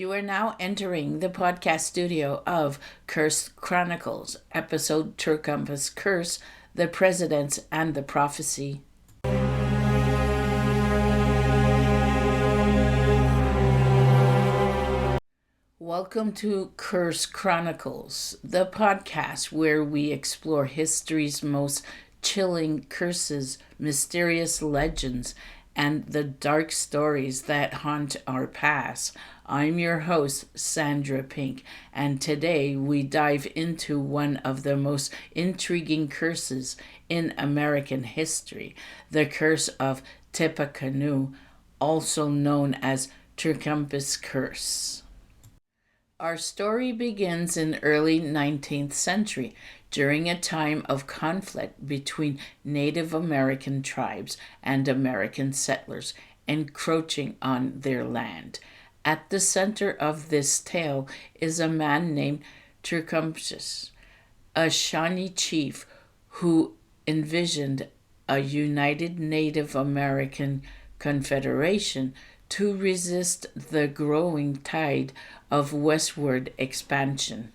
You are now entering the podcast studio of Chronicles, episode Tecumseh's Curse, the Presidents, and the Prophecy. Welcome to Chronicles, the podcast where we explore history's most chilling curses, mysterious legends, and the dark stories that haunt our past. I'm your host, Sandra Pink, and today we dive into one of the most intriguing curses in American history, the curse of Tippecanoe, also known as Tecumseh's Curse. Our story begins in early 19th century, during a time of conflict between Native American tribes and American settlers encroaching on their land. At the center of this tale is a man named Tecumseh, a Shawnee chief who envisioned a united Native American confederation to resist the growing tide of westward expansion.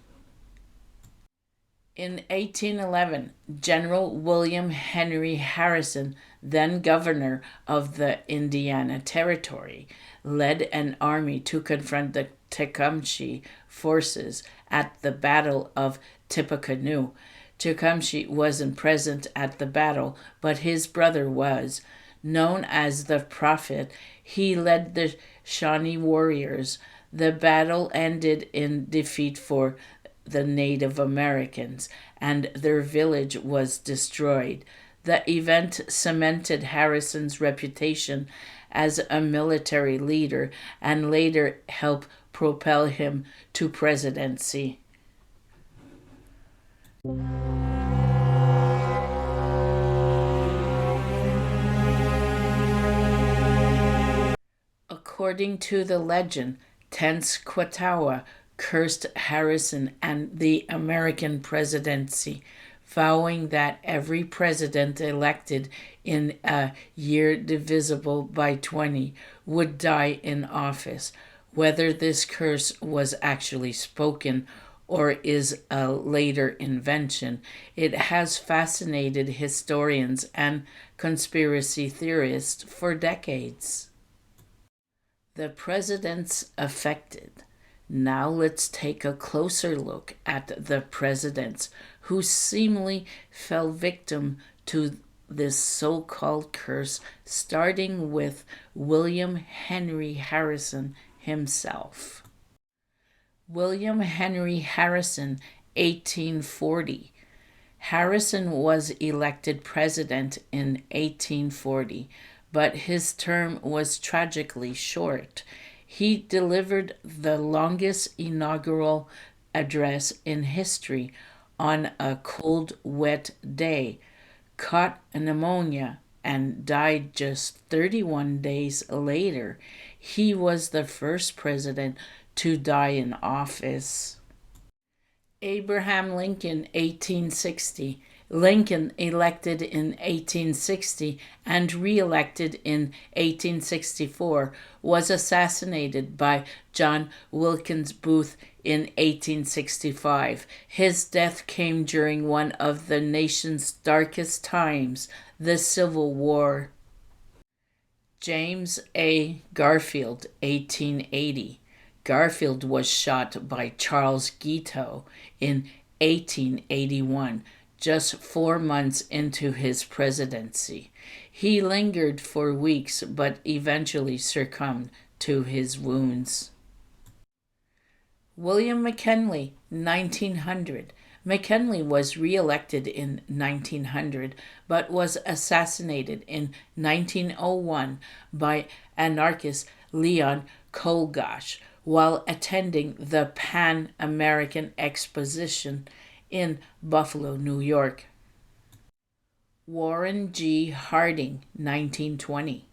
In 1811, General William Henry Harrison, then governor of the Indiana Territory, led an army to confront the Tecumseh forces at the Battle of Tippecanoe. Tecumseh wasn't present at the battle, but his brother was. Known as the Prophet, he led the Shawnee warriors. The battle ended in defeat for the Native Americans, and their village was destroyed. The event cemented Harrison's reputation as a military leader and later helped propel him to presidency. According to the legend, Tenskwatawa cursed Harrison and the American presidency, vowing that every president elected in a year divisible by 20 would die in office. Whether this curse was actually spoken or is a later invention, it has fascinated historians and conspiracy theorists for decades. The presidents affected. Now let's take a closer look at the presidents who seemingly fell victim to this so-called curse, starting with William Henry Harrison himself. William Henry Harrison, 1840. Harrison was elected president in 1840, but his term was tragically short. He delivered the longest inaugural address in history on a cold, wet day, caught pneumonia, and died just 31 days later. He was the first president to die in office. Abraham Lincoln, 1860. Lincoln, elected in 1860 and re-elected in 1864, was assassinated by John Wilkes Booth in 1865. His death came during one of the nation's darkest times, the Civil War. James A. Garfield, 1880. Garfield was shot by Charles Guiteau in 1881. Just 4 months into his presidency. He lingered for weeks but eventually succumbed to his wounds. William McKinley, 1900. McKinley was re-elected in 1900 but was assassinated in 1901 by anarchist Leon Czolgosz while attending the Pan American Exposition in Buffalo, New York. Warren G. Harding, 1920.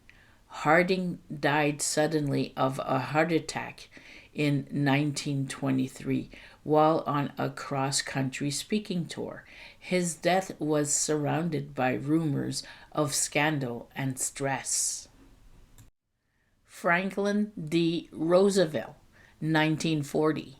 Harding died suddenly of a heart attack in 1923 while on a cross-country speaking tour. His death was surrounded by rumors of scandal and stress. Franklin D. Roosevelt, 1940.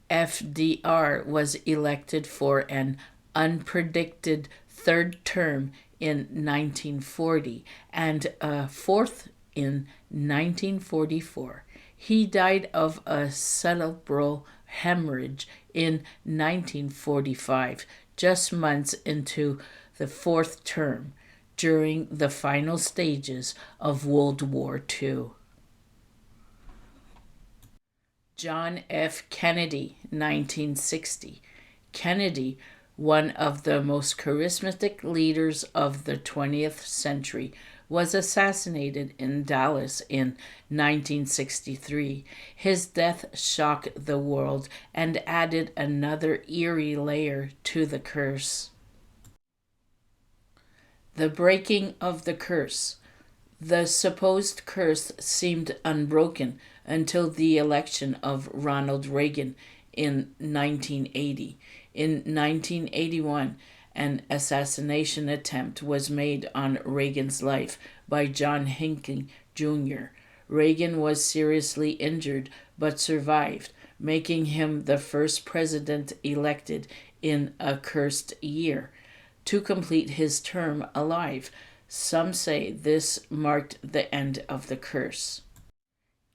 FDR was elected for an unpredicted third term in 1940 and a fourth in 1944. He died of a cerebral hemorrhage in 1945, just months into the fourth term, during the final stages of World War II. John F. Kennedy, 1960. Kennedy, one of the most charismatic leaders of the 20th century, was assassinated in Dallas in 1963. His death shocked the world and added another eerie layer to the curse. The breaking of the curse. The supposed curse seemed unbroken until the election of Ronald Reagan in 1980. In 1981, an assassination attempt was made on Reagan's life by John Hinckley Jr. Reagan was seriously injured but survived, making him the first president elected in a cursed year to complete his term alive. Some say this marked the end of the curse.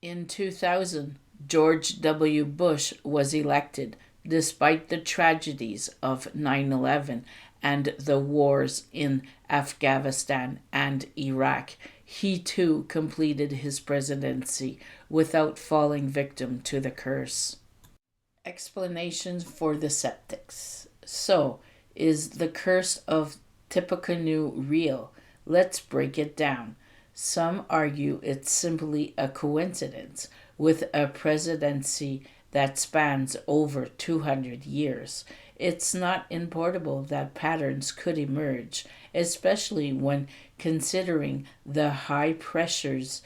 In 2000, George W. Bush was elected despite the tragedies of 9/11 and the wars in Afghanistan and Iraq. He too completed his presidency without falling victim to the curse. Explanations for the skeptics. So, is the curse of Tippecanoe real? Let's break it down. Some argue it's simply a coincidence with a presidency that spans over 200 years. It's not improbable that patterns could emerge, especially when considering the high pressures,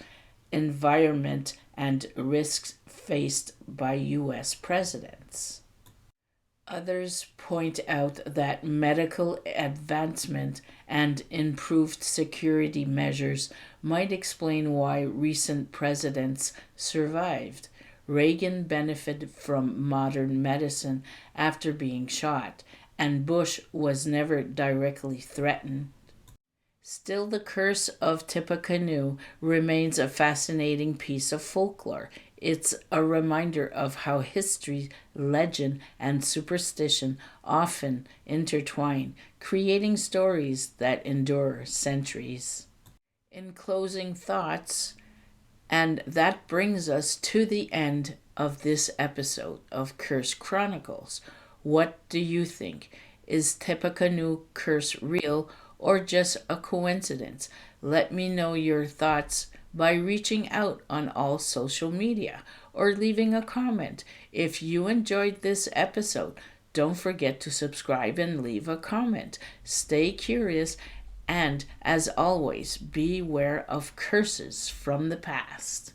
environment, and risks faced by U.S. presidents. Others point out that medical advancement and improved security measures might explain why recent presidents survived. Reagan benefited from modern medicine after being shot, and Bush was never directly threatened. Still, the curse of Tippecanoe remains a fascinating piece of folklore. It's a reminder of how history, legend, and superstition often intertwine, creating stories that endure centuries. In closing thoughts, and that brings us to the end of this episode of Curse Chronicles. What do you think? Is Tippecanoe curse real or just a coincidence? Let me know your thoughts by reaching out on all social media or leaving a comment. If you enjoyed this episode, don't forget to subscribe and leave a comment. Stay curious, and as always, beware of curses from the past.